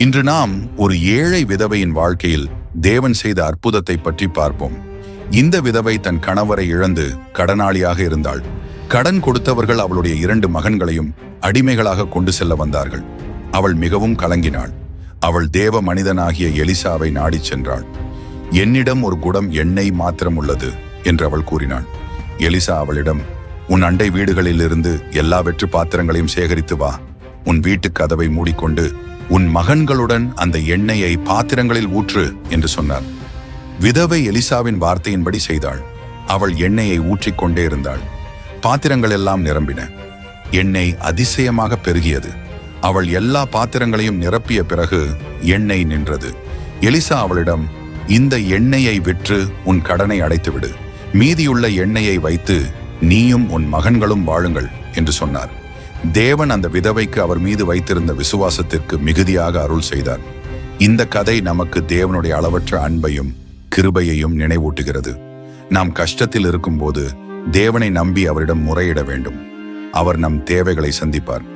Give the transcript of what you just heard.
இன்று நாம் ஒரு ஏழை விதவையின் வாழ்க்கையில் தேவன் செய்த அற்புதத்தை பற்றி பார்ப்போம். இந்த விதவை தன் கணவரை இழந்து கடனாளியாக இருந்தாள். கடன் கொடுத்தவர்கள் அவளுடைய 2 மகன்களையும் அடிமைகளாக கொண்டு செல்ல வந்தார்கள். அவள் மிகவும் கலங்கினாள். அவள் தேவ மனிதனாகிய எலிசாவை நாடிச் சென்றாள். என்னிடம் ஒரு குடம் எண்ணெய் மாத்திரம் உள்ளது என்று அவள் கூறினாள். எலிசா அவளிடம், உன் அண்டை வீடுகளிலிருந்து எல்லா வெற்று பாத்திரங்களையும் சேகரித்து வா. உன் வீட்டு கதவை மூடிக்கொண்டு உன் மகன்களுடன் அந்த எண்ணெயை பாத்திரங்களில் ஊற்று என்று சொன்னார். விதவை எலிசாவின் வார்த்தையின்படி செய்தாள். அவள் எண்ணெயை ஊற்றிக்கொண்டே இருந்தாள். பாத்திரங்கள் எல்லாம் நிரம்பின. எண்ணெய் அதிசயமாக பெருகியது. அவள் எல்லா பாத்திரங்களையும் நிரப்பிய பிறகு எண்ணெய் நின்றது. எலிசா அவளிடம், இந்த எண்ணெயை விற்று உன் கடனை அடைத்துவிடு. மீதியுள்ள எண்ணெயை வைத்து நீயும் உன் மகன்களும் வாழுங்கள் என்று சொன்னார். தேவன் அந்த விதவைக்கு அவர் மீது வைத்திருந்த விசுவாசத்திற்கு மிகுதியாக அருள் செய்தார். இந்த கதை நமக்கு தேவனுடைய அளவற்ற அன்பையும் கிருபையையும் நினைவூட்டுகிறது. நாம் கஷ்டத்தில் இருக்கும்போது தேவனை நம்பி அவரிடம் முறையிட வேண்டும். அவர் நம் தேவைகளை சந்திப்பார்.